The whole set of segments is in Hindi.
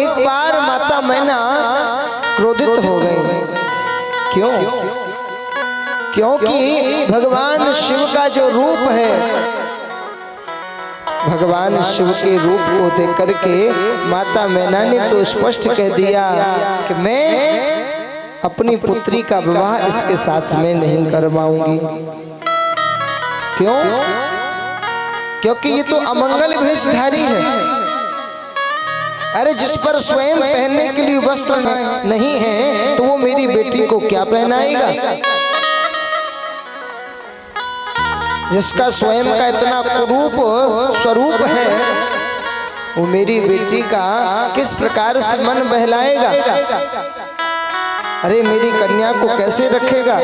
एक बार माता मैना क्रोधित हो गई। क्यों? क्योंकि भगवान शिव का जो रूप है, भगवान शिव के रूप को देख करके माता मैना ने तो स्पष्ट कह दिया कि मैं अपनी पुत्री का विवाह इसके साथ में नहीं करवाऊंगी। क्यों? क्योंकि ये तो अमंगल भेषधारी है। अरे जिस पर स्वयं पहनने के लिए वस्त्र नहीं है तो वो मेरी बेटी को क्या पहनाएगा? जिसका स्वयं का इतना कुरूप स्वरूप है वो मेरी बेटी का किस प्रकार से मन बहलाएगा? अरे मेरी कन्या को कैसे रखेगा?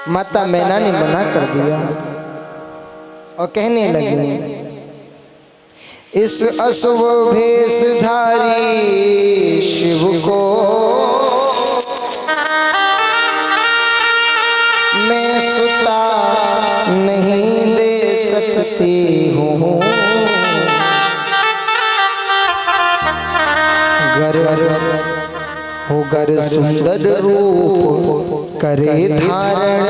माता मैना ने मना कर दिया और कहने लगी, इस अशुभ भेषधारी शिव को मैं सुता नहीं दे सकती हूँ। गर सुंदर रूप करे धारण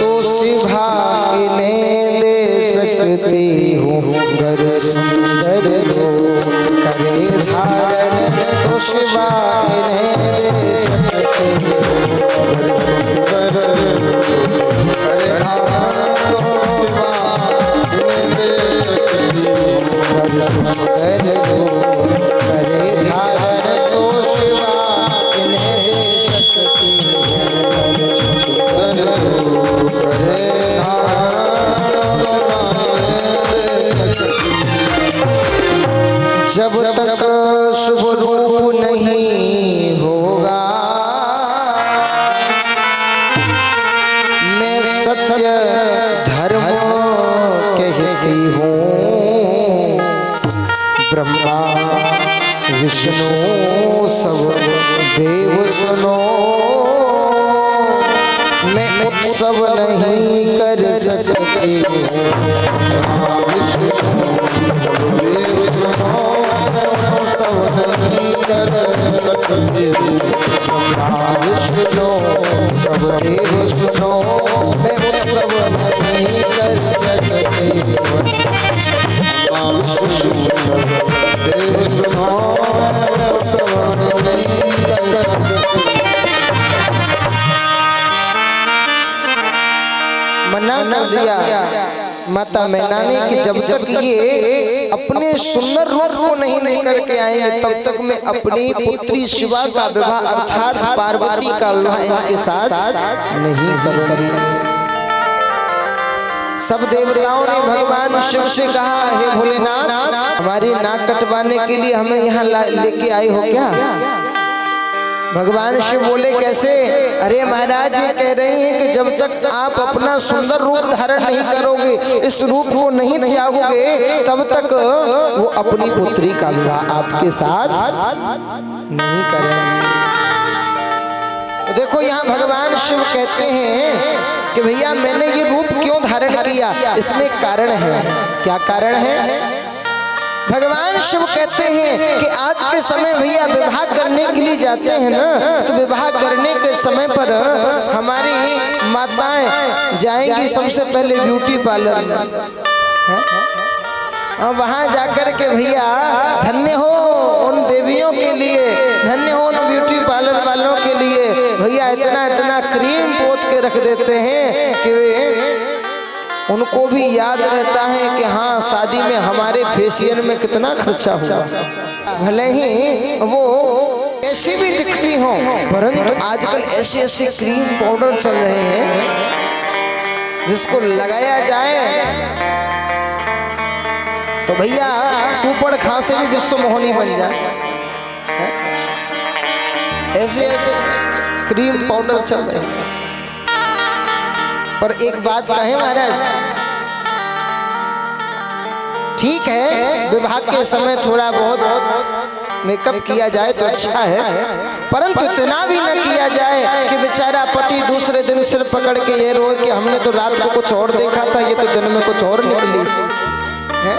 तो शिवा इन्हें दे सकती हूँ। गर सुंदर रूप करे धारण तो शिवा इन्हें दे सकती हूँ। गर सुंदर करे धारण तो शिवा इन्हें दे सकती हूँ। गर सुंदर जब तक शुभ रूप नहीं होगा मैं सत्य धर्म कहती हूँ। ब्रह्मा विष्णु सब देव सुनो, मैं उत्सव नहीं कर सकती हूँ। विष्णु सब देव सुनो, मैं उत्सव नहीं कर सकती। विष्णु सब देव सुनो, उत्सव नहीं कर सकती। मना कर दिया माता मैना ने कि जब तक ये अपने सुंदर रूप को नहीं लेकर के आएंगे तब तक मैं अपनी पुत्री शिवा का विवाह अर्थात पार्वती का विवाह इनके साथ नहीं करूंगी। सब देवताओं ने भगवान शिव से कहा, हे भोलेनाथ, हमारी नाक कटवाने के लिए हमें यहाँ लेके आए हो क्या? भगवान शिव बोले, कैसे? अरे महाराज, ये कह रही हैं कि जब तक आप अपना सुंदर रूप धारण नहीं करोगे, इस रूप को नहीं त्यागोगे, तब तक वो अपनी पुत्री का विवाह आपके साथ नहीं करेंगे। तो देखो यहाँ भगवान शिव कहते हैं कि भैया मैंने ये रूप क्यों धारण किया, इसमें कारण है। क्या कारण है? भगवान शिव कहते हैं कि आज के समय भैया विवाह करने के लिए जाते हैं ना, तो विवाह करने के समय पर हमारी माताएं जाएंगी सबसे पहले ब्यूटी पार्लर में, और वहां जाकर के भैया धन्य हो उन देवियों के लिए, धन्य हो उन ब्यूटी पार्लर वालों के लिए, भैया इतना इतना क्रीम पोत के रख देते हैं कि उनको भी याद रहता है कि हाँ शादी में हमारे फेशियल में कितना खर्चा हुआ। भले ही वो ऐसी भी दिखती हो, परंतु आजकल ऐसे ऐसे क्रीम पाउडर चल रहे हैं जिसको लगाया जाए तो भैया सुपड़ खांसे भी विश्व मोहिनी बन जाए। ऐसे ऐसे क्रीम पाउडर चल रहे हैं। पर एक बात कहें महाराज, ठीक है विवाह के समय थोड़ा बहुत मेकअप किया जाए तो अच्छा है, परंतु इतना भी न किया जाए कि बेचारा पति दूसरे दिन सिर पकड़ के ये रोए कि हमने तो रात को कुछ और देखा था, ये तो दिन में कुछ और निकली है।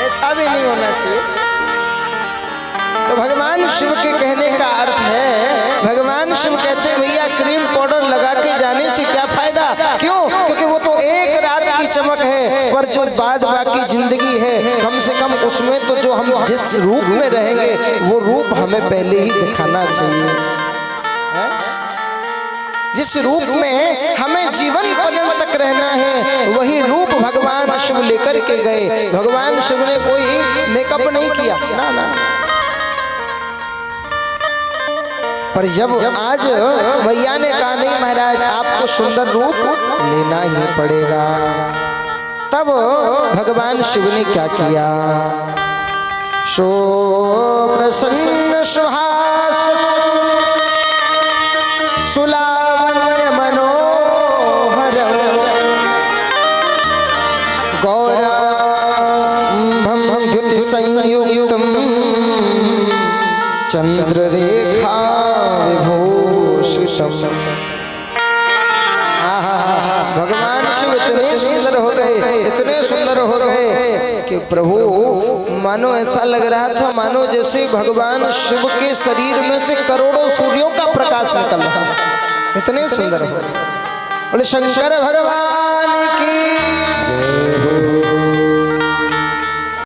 ऐसा भी नहीं होना चाहिए। तो भगवान शिव के कहने का अर्थ है, भगवान शिव कहते हैं भैया क्रीम पाउडर लगा के जाने से क्या फायदा, क्यों? क्योंकि वो तो एक रात की चमक है, पर जो बाद बाकी जिंदगी है कम से कम उसमें तो जो हम जिस रूप में रहेंगे वो रूप हमें पहले ही दिखाना चाहिए। जिस रूप में हमें जीवन पर्यंत तक रहना है वही रूप भगवान शिव लेकर के गए। भगवान शिव ने कोई मेकअप नहीं किया ना ना, पर जब आज भैया ने कहा नहीं महाराज आपको सुंदर रूप लेना ही पड़ेगा, तब भगवान शिव ने क्या किया? शो प्रसन्न सुहास सुलावण्य मनोहर गौरभं द्युति संयुक्तम चंद्ररेखा विभूषितम। भगवान शिव इतने सुंदर हो गए, इतने सुंदर हो गए कि प्रभु मानो ऐसा लग रहा था मानो जैसे भगवान शिव के शरीर में से करोड़ों सूर्यों का प्रकाश निकल रहा, इतने सुंदर हो गए। बोले शंकर भगवान की